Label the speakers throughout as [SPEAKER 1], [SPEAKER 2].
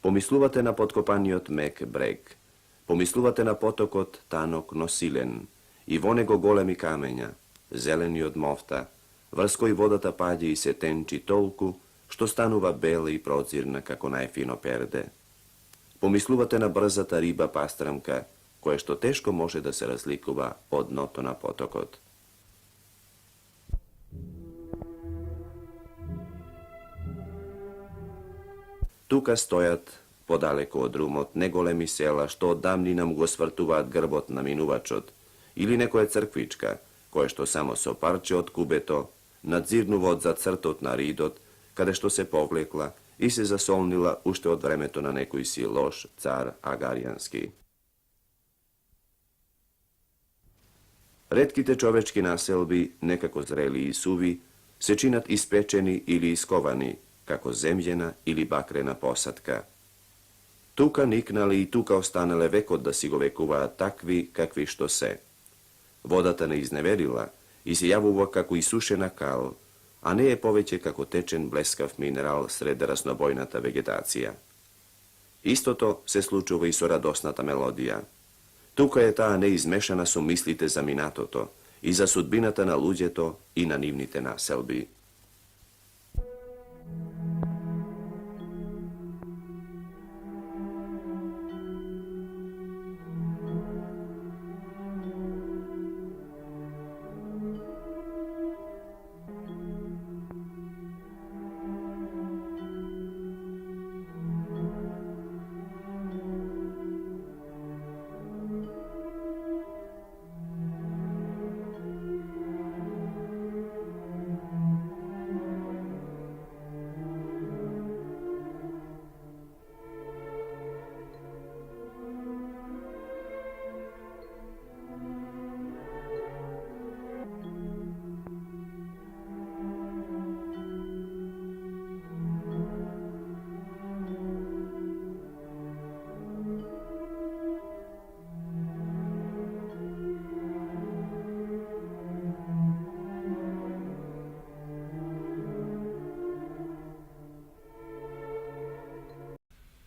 [SPEAKER 1] Помислувате на подкопаниот мек брег, помислувате на потокот танок но силен, и во него големи камења, зелени од мофта, врз кој водата паѓа и се тенчи толку, што станува бела и прозирна како најфино перде. Помислувате на брзата риба пастрамка, која што тешко може да се разликува од дното на потокот. Тука стојат, подалеку од румот, неголеми села, што оддамнина му го свртуваат грбот на минувачот, или некоја црквичка, која што само со парче од кубето, надзирнува од зацртот на ридот, каде што се повлекла и се засолнила уште од времето на некој си лош цар Агаријански. Ретките човечки населби, некако зрели и суви, се чинат испечени или исковани, како земјена или бакрена посадка. Тука никнале и тука останале векот да си го векуваат такви какви што се. Водата не изневерила и се јавува како исушена кал, а не е повеќе како течен блескав минерал сред разнобојната вегетација. Истото се случува и со радосната мелодија. Тука е таа неизмешана со мислите за минатото и за судбината на луѓето и на нивните населби.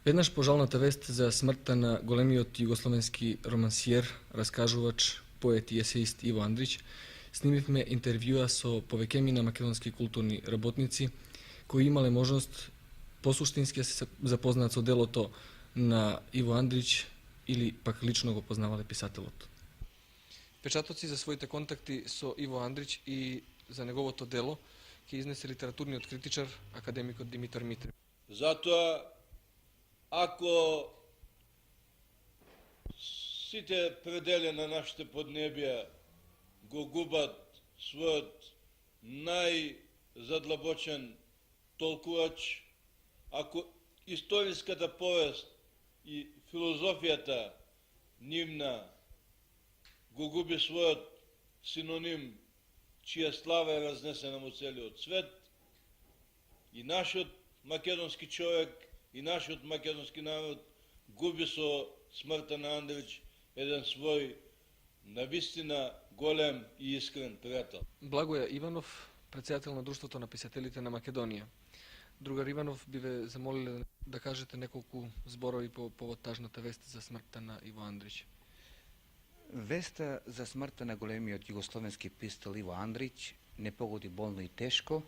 [SPEAKER 2] Веднаш по жалната вест за смртта на големиот југословенски романсиер, раскажувач, поет и есеист Иво Андрич, снимивме интервјуа со повеќемина македонски културни работници кои имале можност посуштински да се запознаат со делото на Иво Андрич или пак лично го познавале писателот. Печатоци за своите контакти со Иво Андрич и за неговото дело ќе изнесе литературниот критичар, академикот Димитар Митрев.
[SPEAKER 3] Затоа, ако сите предели на нашите поднебија го губат својот најзадлабочен толкувач, ако историската повест и филозофијата нивна го губи својот синоним, чија слава е разнесена во целиот свет, и нашиот македонски човек и нашиот македонски народ губи со смртта на Андрич еден свој навистина голем и искрен пријател.
[SPEAKER 2] Благоја Иванов, председател на Друштвото на писателите на Македонија. Другар Иванов, би ве замолиле да кажете неколку зборови по повод тажната вест за смртта на Иво Андрич.
[SPEAKER 4] Веста за смртта на големиот југословенски писател Иво Андрич не погоди болно и тешко,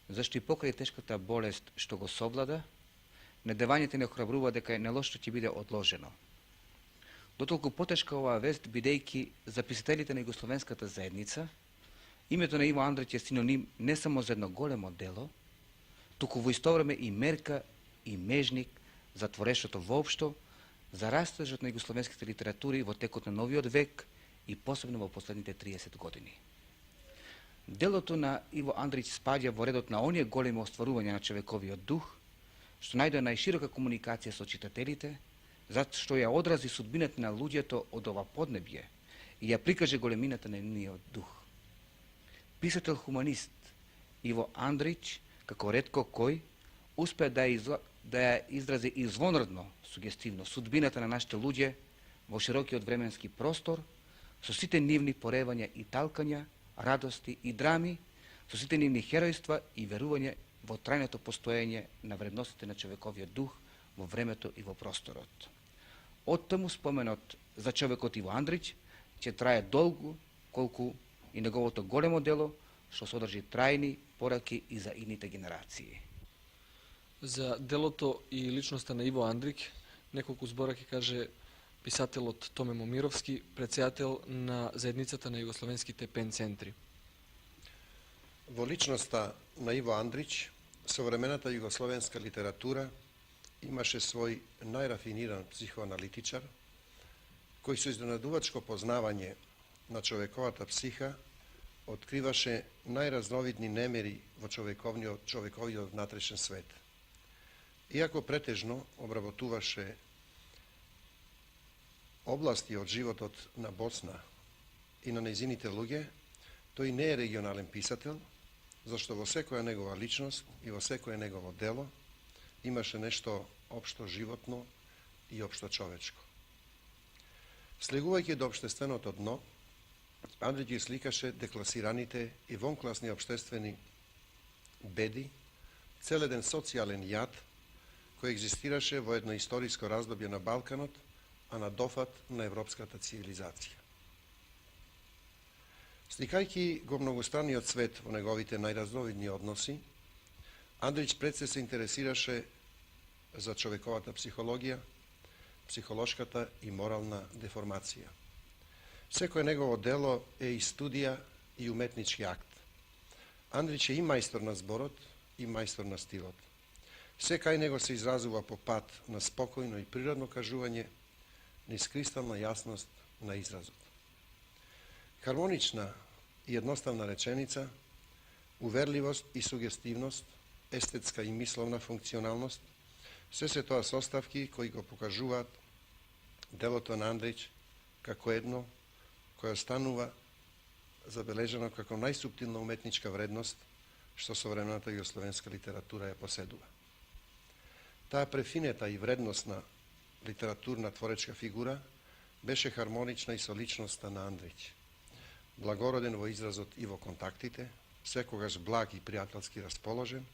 [SPEAKER 4] зашто и покрај тешката болест што го совлада, надевањето не охрабрува дека нелошто ќе биде одложено. Дотолку потешка оваа вест, бидејќи за писателите на југословенската заедница, името на Иво Андрич е синоним не само за едно големо дело, туку во исто време и мерка и межник за творештото воопшто, за растежот на југословенските литератури во текот на новиот век и посебно во последните 30 години. Делото на Иво Андрич спаѓа во редот на оние големи остварувања на човековиот дух, што најде најширока комуникација со читателите, зашто ја одрази судбината на луѓето од ова поднебје и ја прикаже големината на нивниот дух. Писател хуманист Иво Андрич, како ретко кој, успеа да ја изрази извонредно сугестивно судбината на нашите луѓе во широкиот временски простор, со сите нивни поревања и талкања, радости и драми, со сите нивни херојства и верување во трајното постоење на вредностите на човековиот дух во времето и во просторот. Оттаму споменот за човекот Иво Андрич ќе трае долго, колку и неговото големо дело, што содржи трајни пораки и за идните генерации.
[SPEAKER 2] За делото и личноста на Иво Андрич неколку збора ќе каже писателот Томе Момировски, председател на заедницата на југословенските пен центри.
[SPEAKER 5] Во личноста на Иво Андрич, современата југословенска литература имаше свој најрафиниран психоаналитичар, кој со изненадувачко познавање на човековата психа откриваше најразновидни немери во човековиот внатрешен свет. Иако претежно обработуваше области од животот на Босна и на нејзините луѓе, тој не е регионален писател, зашто во секоја негова личност и во секое негово дело имаше нешто општо животно и општо човечко. Слегувајќи до општественото дно, Андрич ги сликаше декласираните и вонкласни општествени беди, цел еден социјален јад кој екзистираше во едно историско раздобје на Балканот, а на дофат на европската цивилизација. Сликајќи го многостранниот свет во неговите најразновидни односи, Андрич пред се интересираше за човековата психологија, психолошката и морална деформација. Секое негово дело е и студија и уметнички акт. Андрич е и мајстор на зборот и мајстор на стилот. Се кај него се изразува по пат на спокојно и природно кажување, низ кристална јасност на изразот. Хармонична и едноставна реченица, уверливост и сугестивност, естетска и мисловна функционалност, се тоа составки кои го покажуваат делото на Андрич како едно кој останува забележано како најсуптилна уметничка вредност што современата југословенска литература ја поседува. Таа префинета и вредносна литературна творечка фигура беше хармонична и со личноста на Андрич. Благороден во изразот и во контактите, секогаш благ и пријателски расположен,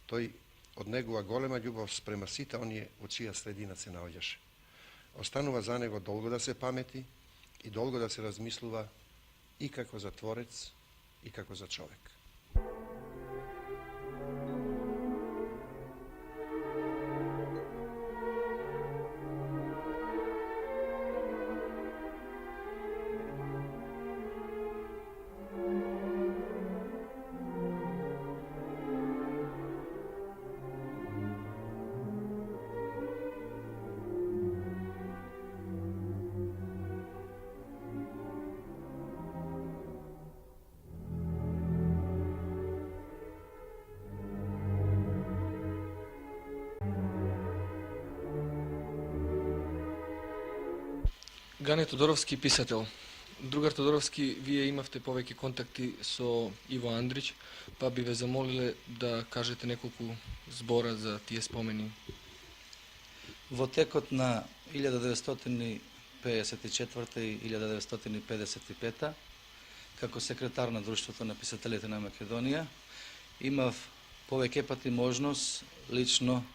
[SPEAKER 5] тој од негова голема љубов спрема сите оние во чија средина се наоѓаше. Останува за него долго да се памети и долго да се размислува и како за творец и како за човек.
[SPEAKER 2] Гане Тодоровски, писател. Другар Тодоровски, вие имавте повеќе контакти со Иво Андрич, па би ве замолиле да кажете неколку збора за тие спомени.
[SPEAKER 6] Во текот на 1954 и 1955, како секретар на Друштвото на писателите на Македонија, имав повеќе пати можност лично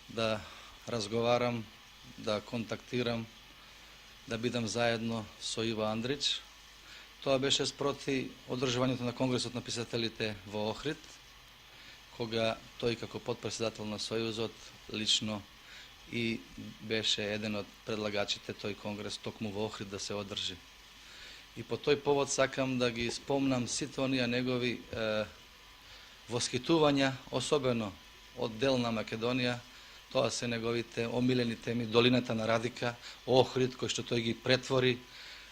[SPEAKER 6] да разговарам, да контактирам, да бидам заедно со Иво Андрич. Тоа беше спроти одржувањето на Конгресот на писателите во Охрид, кога тој како потпредседател на Сојузот лично и беше еден од предлагачите тој конгрес токму во Охрид да се одржи. И по тој повод сакам да ги спомнам сите оние негови восхитувања, особено од дел на Македонија. Тоа се неговите омилени теми, долината на Радика, Охрид, кој што тој ги претвори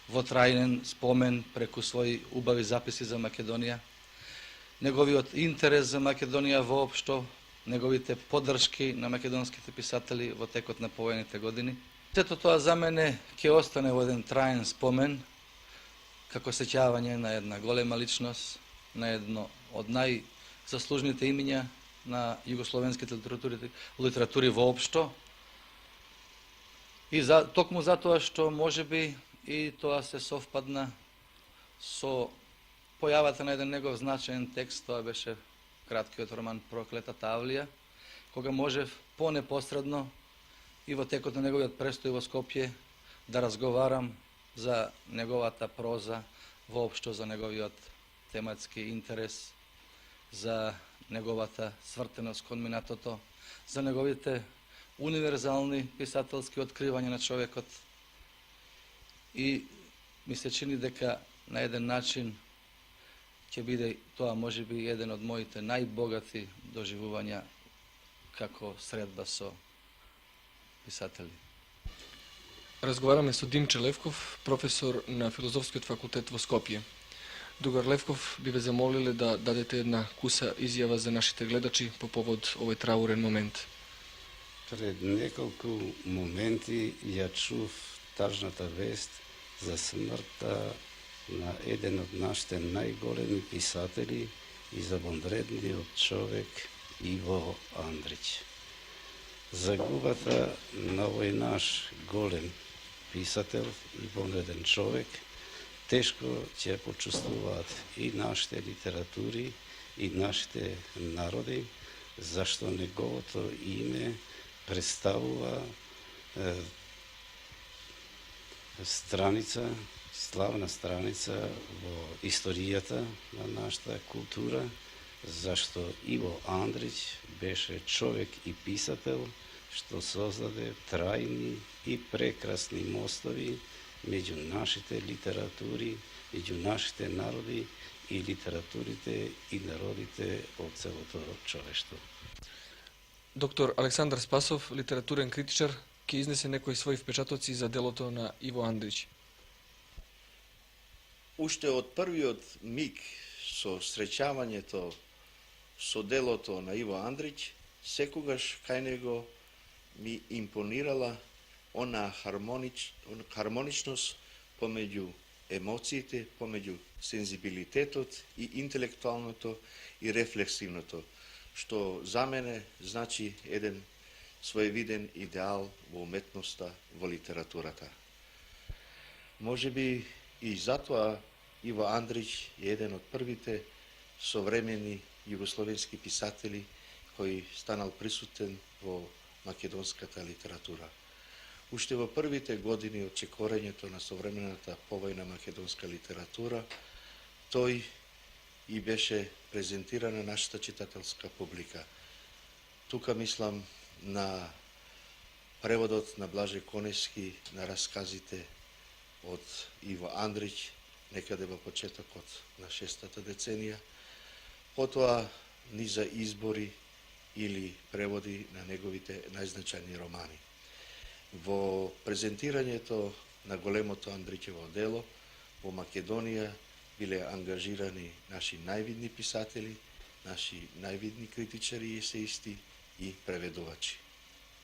[SPEAKER 6] во трајнен спомен преку своји убави записи за Македонија. Неговиот интерес за Македонија воопшто, неговите поддршки на македонските писатели во текот на повојните години. Сето тоа за мене ќе остане во еден траен спомен, како сеќавање на една голема личност, на едно од најзаслужните имиња на југословенските литератури воопшто. И токму затоа што можеби и тоа се совпадна со појавата на еден негов значаен текст, тоа беше краткиот роман Проклетата Авлија, кога можев понепосредно и во текот на неговиот престој во Скопје да разговарам за неговата проза, воопшто за неговиот тематски интерес, за неговата свртеност кон минатото, за неговите универзални писателски откривања на човекот. И ми се чини дека на еден начин ќе биде тоа можеби еден од моите најбогати доживувања како средба со писатели.
[SPEAKER 2] Разговараме со Димче Левков, професор на Филозофскиот факултет во Скопје. Дугар Левков би ве замолиле да дадете една куса изјава за нашите гледачи по повод овој траурен момент.
[SPEAKER 7] Пред неколку моменти ја чув тажната вест за смртта на еден од нашите најголеми писатели и завонредниот човек Иво Андрич. Загубата на овој наш голем писател и вонреден човек тешко ќе почувствуваат и нашите литератури и нашите народи, зашто неговото име представува страница, славна страница во историјата на нашата култура, зашто Иво Андрич беше човек и писател што создаде трајни и прекрасни мостови меѓу нашите литератури, меѓу нашите народи и литературите и народите од целото човештво.
[SPEAKER 2] Доктор Александар Спасов, литературен критичар, ќе изнесе некои своји впечатоци за делото на Иво Андрич.
[SPEAKER 8] Уште од првиот миг со среќавањето со делото на Иво Андрич, секогаш кај него ми импонирала она хармоничност помеѓу емоциите, помеѓу сензибилитетот и интелектуалното и рефлексивното, што за мене значи еден своевиден идеал во уметноста, во литературата. Можеби и затоа Иво Андрич е еден од првите современи југословенски писатели кој станал присутен во македонската литература. Уште во првите години од чекорењето на современата повојна македонска литература, тој и беше презентиран на нашата читателска публика. Тука мислам на преводот на Блаже Конески на расказите од Иво Андрич, некаде во почетокот на 6-та деценија, потоа низа избори или преводи на неговите најзначајни романи. Во презентирањето на големото Андричево дело во Македонија биле ангажирани наши највидни писатели, наши највидни критичари и есеисти и преведувачи.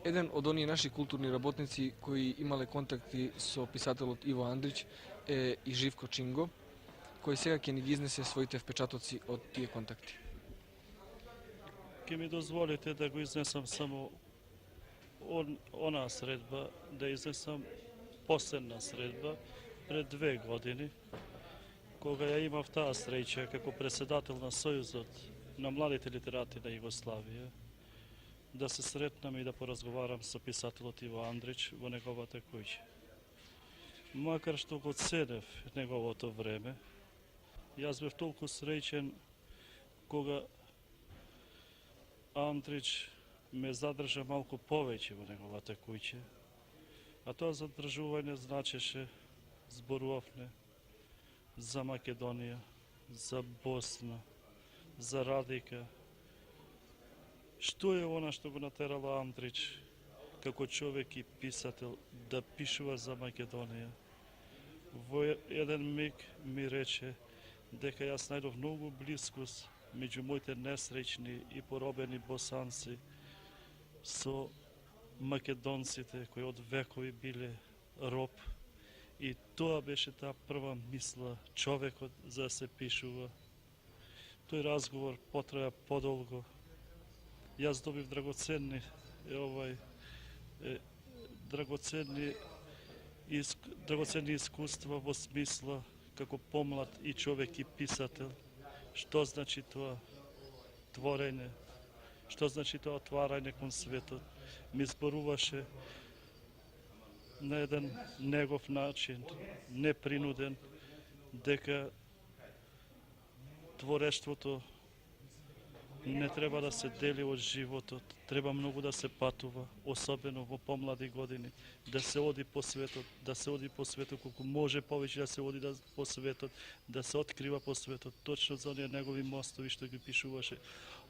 [SPEAKER 2] Еден од оние наши културни работници кои имале контакти со писателот Иво Андрич е и Живко Чинго, кој сега ќе ни ги изнесе своите впечатоци од тие контакти.
[SPEAKER 9] Ке ми дозволите да го изнесам само она средба, да изнесам последна средба пред 2 години, кога ја имав таа среќа како председател на Сојузот на младите литерати на Југославија, да се сретнам и да поразговарам со писателот Иво Андрич во неговата куќа. Макар што го ценев неговото време, јас бев толку среќен кога Андрич ме задржа малку повеќе во неговата куќа, а тоа задржување значеше, зборувавме за Македонија, за Босна, за Радика. Што е она што го натерало Андрич како човек и писател да пишува за Македонија? Во еден миг ми рече дека јас најдов многу блискост меѓу моите несреќни и поробени босанци со македонците кои од векови биле роб, и тоа беше таа прва мисла човекот за да се пишува. Тој разговор потраја подолго. Јас добив драгоценни искуства во смисла како помлад и човек и писател. Што значи тоа творење? Што значи тоа отварање кон светот? Ми зборуваше на еден негов начин, непринуден, дека творештвото не треба да се дели од животот, треба многу да се патува, особено во помлади години, да се оди по светот, колку може повеќе да се оди по светот, да се открива по светот, точно за оние негови мостови што ги пишуваше.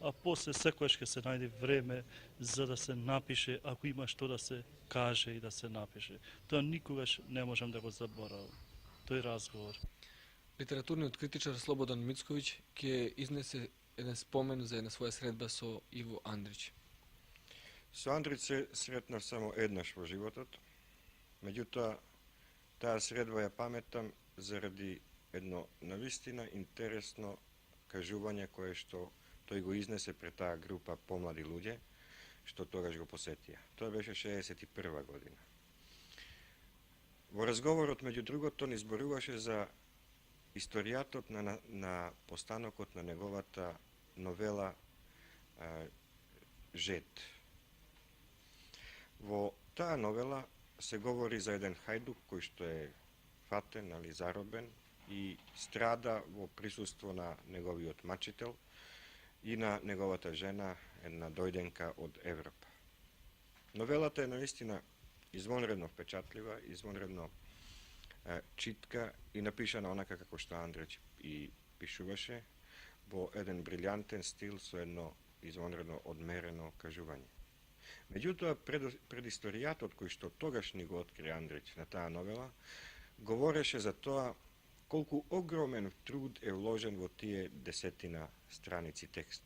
[SPEAKER 9] А после секојаш ќе се најде време за да се напише, ако има што да се каже и да се напише. Тоа никогаш не можам да го заборавам. Тој разговор.
[SPEAKER 2] Литературниот критичар Слободан Мицковиќ ќе изнесе еден спомен за една своја средба со Иво Андрич.
[SPEAKER 5] Со Андрич се сретнав само еднаш во животот, меѓутоа таа средба ја паметам заради едно навистина интересно кажување кое што тој го изнесе пред таа група помлади луѓе, што тогаш го посетија. Тоа беше 61 година. Во разговорот, меѓу другото, ни зборуваше за историјатот на постанокот на неговата новела Жет. Во таа новела се говори за еден хајдук кој што е фатен, али заробен и страда во присуство на неговиот мачител и на неговата жена, една дојденка од Европа. Новелата е наистина извонредно впечатлива, извонредно читка и напишана онака како што Андрич и пишуваше, во еден брилјантен стил со едно извонредно одмерено кажување. Меѓутоа, пред историјатот кој што тогаш ни го откри Андрич на таа новела, говореше за тоа колку огромен труд е вложен во тие 10 страници текст.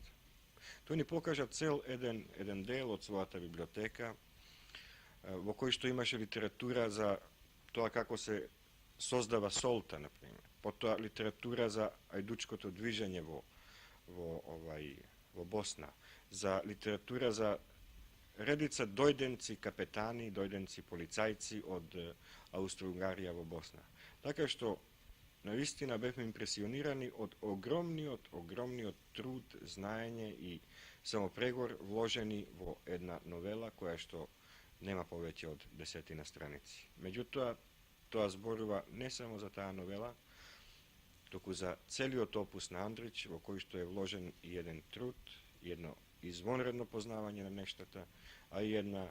[SPEAKER 5] Тој ни покажа цел еден дел од својата библиотека, во кој што имаше литература за тоа како се создава солта, например. Потоа литература за ајдучкото движење во Босна, за литература за редица дојденци капетани, дојденци полицајци од Аустро-Унгарија во Босна. Така што наистина бевме импресионирани од огромниот труд, знаење и самопрегор вложени во една новела која што нема повеќе од 10 страници. Меѓутоа, тоа зборува не само за таа новела, туку за целиот опус на Андрич, во кој што е вложен и еден труд, и едно извонредно познавање на нештата, а и една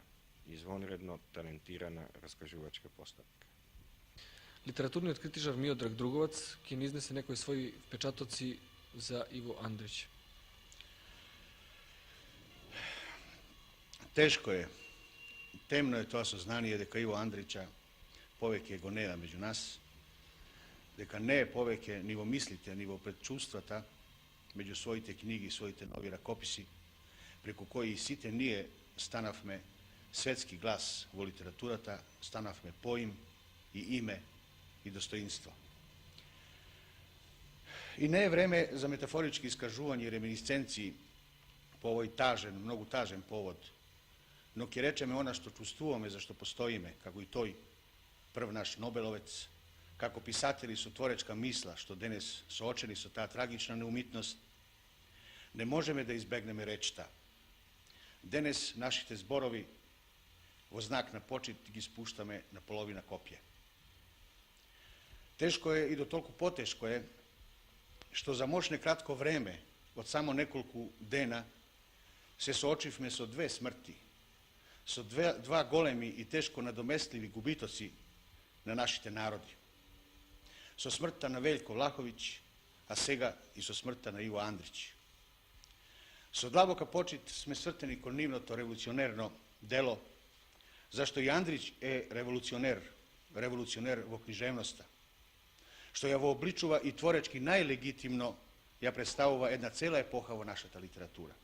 [SPEAKER 5] извонредно талентирана раскажувачка постапка.
[SPEAKER 2] Литературниот критичар Миодраг Друговац ќе ни изнесе некои своји впечатоци за Иво Андрич.
[SPEAKER 10] Тешко е, темно е тоа сознание дека Иво Андрича повеќе го неа меѓу нас, дека не е повеќе ни во мислите, ни во предчувствата, меѓу своите книги, своите нови ракописи, преку кои сите ние станавме светски глас во литературата, станавме поим и име и достоинство. И не е време за метафорички искажувања и реминисценции по овој тажен, многу тажен повод, но ќе речеме она што чувствуваме, зашто постоиме, како и тој, прв наш Нобеловец, како писатели со творечка мисла, што денес соочени со таа трагична неумитност, не можеме да избегнеме речта. Денес нашите зборови во знак на почит ги спуштаме на половина копје. Тешко е и до толку потешко е што за мошне кратко време, од само неколку дена, се соочивме со две смрти, со два големи и тешко надоместливи губитоци на нашите народи. Со смртта на Велјко Влаховиќ, а сега и со смртта на Иво Андрич. Со длабока почит сме свртени кон нивното револуционерно дело, зашто и Андрич е револуционер во книжевноста, што ја вообличува и творечки најлегитимно ја представува една цела епоха во нашата литература.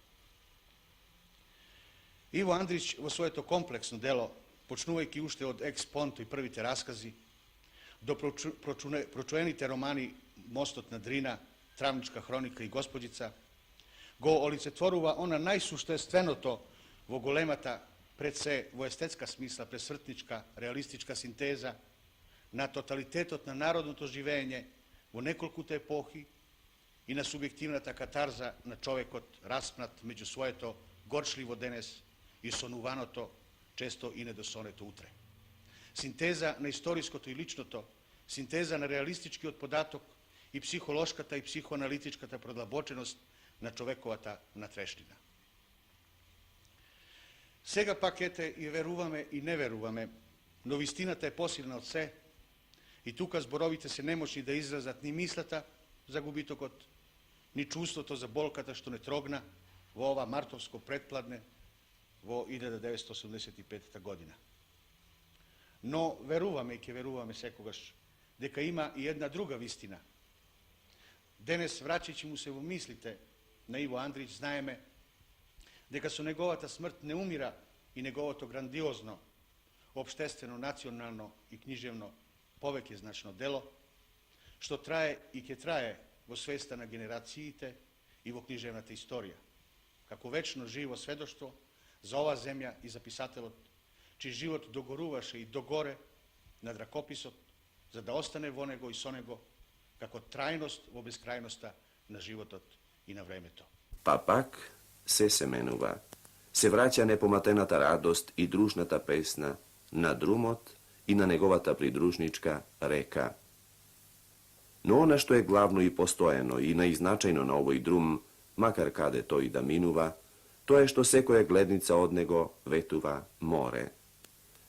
[SPEAKER 10] Иво Андрич во своето комплексно дело, почнувајќи уште од Екс Понто и првите раскази, до прочуените романи Мостот на Дрина, Травничка хроника и Господица, го олицетворува она најсуштественото во големата, пред се во естетска смисла, пресвртничка, реалистичка синтеза на тоталитетот на народното живење во неколкуте епохи и на субјективната катарза на човекот распнат меѓу своето горчливо денес и сонуваното, често и недосонето утре. Синтеза на историското и личното, синтеза на реалистичкиот податок и психолошката и психоаналитичката продлабоченост на човековата натрешнина. Сега пак ете и веруваме и не веруваме, но вистината е посилна од се и тука зборовите се немочни да изразат ни мислата за губитокот, ни чувството за болката што не трогна во ова мартовско предпладне во 1985 година. Но веруваме и ќе веруваме секогаш дека има и една друга вистина. Денес, враќајќи му се во мислите на Иво Андрич, знаеме дека со неговата смрт не умира и неговото грандиозно, обштествено, национално и книжевно повеќе значно дело, што трае и ќе трае во свеста на генерациите и во книжевната историја, како вечно живо сведоштво за ова земја и за писателот, чиј живот догоруваше и догоре над ракописот, за да остане во него и со него, како трајност во бескрајноста на животот и на времето.
[SPEAKER 1] Па пак се менува. Се враќа непоматената радост и дружната песна на друмот и на неговата придружничка река. Но она што е главно и постојано и наизначајно на овој друм, макар каде тој да минува, тоа е што секоја гледница од него ветува море.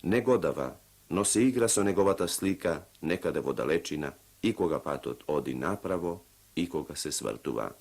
[SPEAKER 1] Не годава, но се игра со неговата слика некаде во далечина и кога патот оди направо и кога се свртува.